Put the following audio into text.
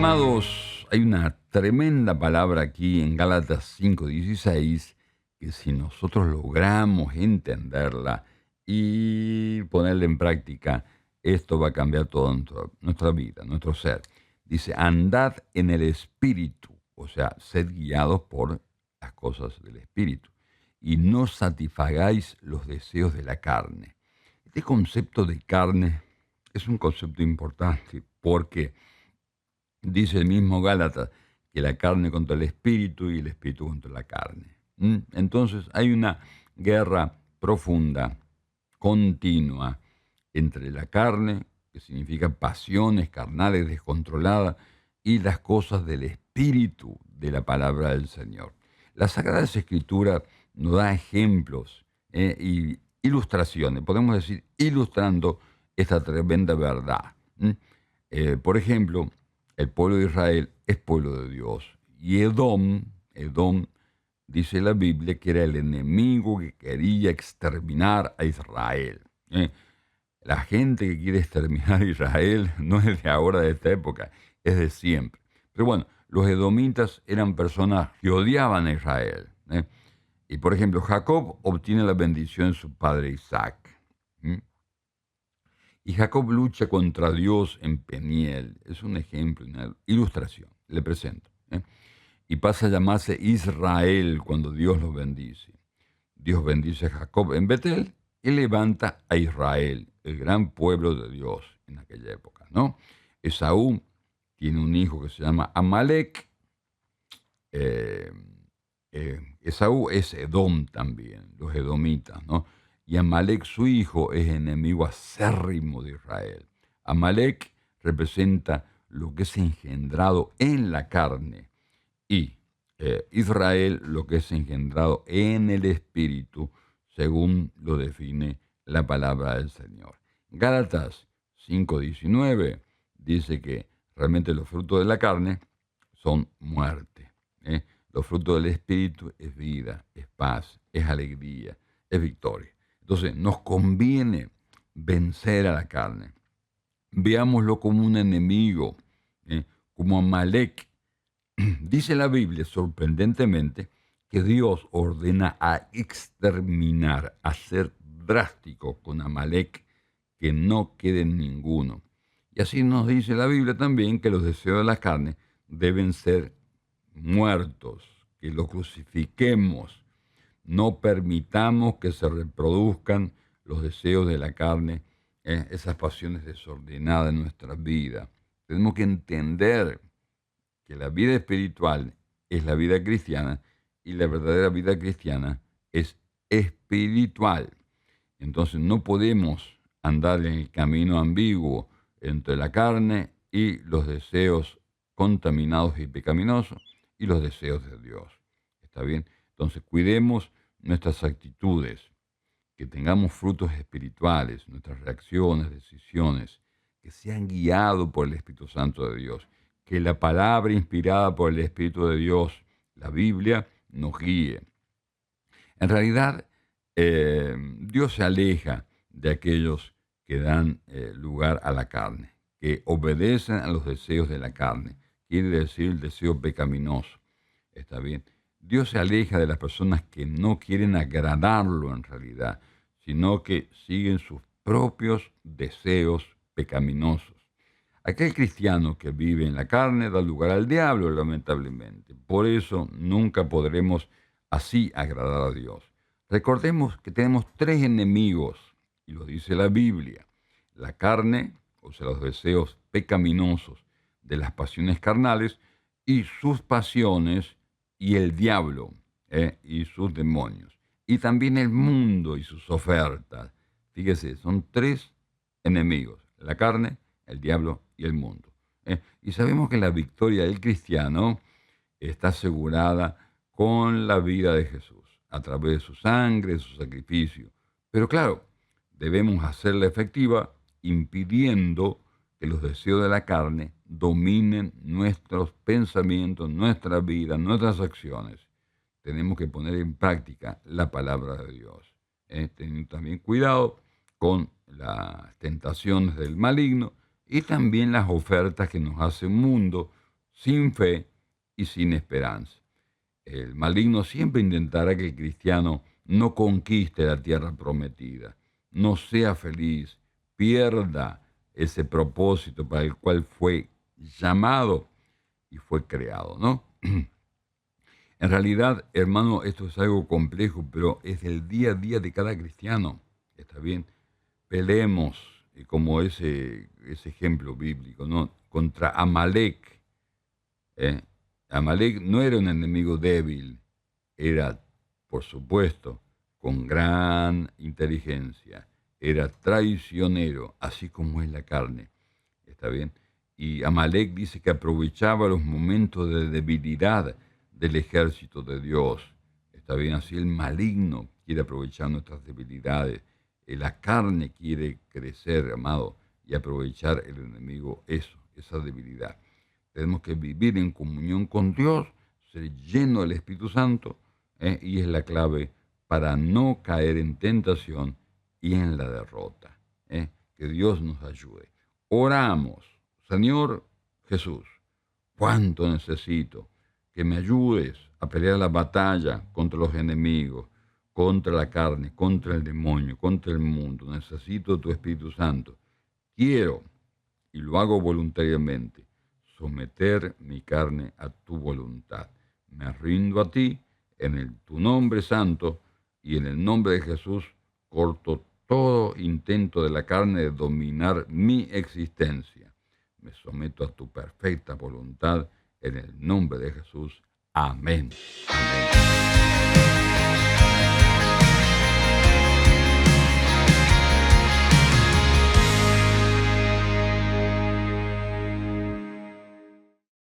amados, hay una tremenda palabra aquí en Gálatas 5:16 que si nosotros logramos entenderla y ponerla en práctica, esto va a cambiar toda nuestra vida, nuestro ser. Dice, andad en el Espíritu, o sea, sed guiados por las cosas del Espíritu y no satisfagáis los deseos de la carne. Este concepto de carne es un concepto importante porque dice el mismo Gálatas que la carne contra el espíritu y el espíritu contra la carne. Entonces hay una guerra profunda, continua, entre la carne, que significa pasiones carnales descontroladas, y las cosas del espíritu de la palabra del Señor. La Sagrada Escritura nos da ejemplos y ilustraciones, podemos decir, ilustrando esta tremenda verdad. Por ejemplo, el pueblo de Israel es pueblo de Dios. Y Edom, dice la Biblia, que era el enemigo que quería exterminar a Israel. La gente que quiere exterminar a Israel no es de ahora, de esta época, es de siempre. Pero bueno, los edomitas eran personas que odiaban a Israel. Y por ejemplo, Jacob obtiene la bendición de su padre Isaac. Y Jacob lucha contra Dios en Peniel. Es un ejemplo, una ilustración. Le presento. Y pasa a llamarse Israel cuando Dios lo bendice. Dios bendice a Jacob en Betel y levanta a Israel, el gran pueblo de Dios en aquella época, ¿no? Esaú tiene un hijo que se llama Amalek. eh, Esaú es Edom también, los edomitas, ¿no? Y Amalek, su hijo, es enemigo acérrimo de Israel. Amalek representa lo que es engendrado en la carne y Israel lo que es engendrado en el espíritu, según lo define la palabra del Señor. Gálatas 5:19 dice que realmente los frutos de la carne son muerte. Los frutos del espíritu es vida, es paz, es alegría, es victoria. Entonces nos conviene vencer a la carne. Veámoslo como un enemigo, como Amalek. Dice la Biblia, sorprendentemente, que Dios ordena a exterminar, a ser drástico con Amalek, que no quede ninguno. Y así nos dice la Biblia también que los deseos de la carne deben ser muertos, que los crucifiquemos, no permitamos que se reproduzcan los deseos de la carne, esas pasiones desordenadas en nuestra vida. Tenemos que entender que la vida espiritual es la vida cristiana y la verdadera vida cristiana es espiritual. Entonces no podemos andar en el camino ambiguo entre la carne y los deseos contaminados y pecaminosos y los deseos de Dios. ¿Está bien? Entonces cuidemos nuestras actitudes, que tengamos frutos espirituales, nuestras reacciones, decisiones, que sean guiados por el Espíritu Santo de Dios, que la palabra inspirada por el Espíritu de Dios, la Biblia, nos guíe. En realidad, Dios se aleja de aquellos que dan lugar a la carne, que obedecen a los deseos de la carne, quiere decir el deseo pecaminoso. ¿Está bien? Dios se aleja de las personas que no quieren agradarlo en realidad, sino que siguen sus propios deseos pecaminosos. Aquel cristiano que vive en la carne da lugar al diablo, lamentablemente. Por eso nunca podremos así agradar a Dios. Recordemos que tenemos tres enemigos, y lo dice la Biblia. La carne, o sea, los deseos pecaminosos de las pasiones carnales, y sus pasiones, y el diablo, y sus demonios. Y también el mundo y sus ofertas. Fíjese, son tres enemigos. La carne, el diablo y el mundo. Y sabemos que la victoria del cristiano está asegurada con la vida de Jesús, a través de su sangre, de su sacrificio. Pero claro, debemos hacerla efectiva impidiendo que los deseos de la carne dominen nuestros pensamientos, nuestra vida, nuestras acciones. Tenemos que poner en práctica la palabra de Dios. Teniendo también cuidado con las tentaciones del maligno y también las ofertas que nos hace el mundo sin fe y sin esperanza. El maligno siempre intentará que el cristiano no conquiste la tierra prometida, no sea feliz, pierda ese propósito para el cual fue llamado y fue creado, ¿no? En realidad, hermano, esto es algo complejo, pero es el día a día de cada cristiano. ¿Está bien? Peleemos, como ese ejemplo bíblico, ¿no? Contra Amalek. ¿eh? Amalek no era un enemigo débil, era, por supuesto, con gran inteligencia, era traicionero, así como es la carne. ¿Está bien? Y Amalek dice que aprovechaba los momentos de debilidad del ejército de Dios. ¿Está bien? Así el maligno quiere aprovechar nuestras debilidades. La carne quiere crecer, amado, y aprovechar el enemigo eso, esa debilidad. Tenemos que vivir en comunión con Dios, ser lleno del Espíritu Santo, y es la clave para no caer en tentación y en la derrota. Que Dios nos ayude. Oramos, Señor Jesús, cuánto necesito que me ayudes a pelear la batalla contra los enemigos, contra la carne, contra el demonio, contra el mundo. Necesito tu Espíritu Santo. Quiero, y lo hago voluntariamente, someter mi carne a tu voluntad. Me rindo a ti en tu nombre santo y en el nombre de Jesús corto todo intento de la carne de dominar mi existencia. Me someto a tu perfecta voluntad en el nombre de Jesús. Amén. Amén.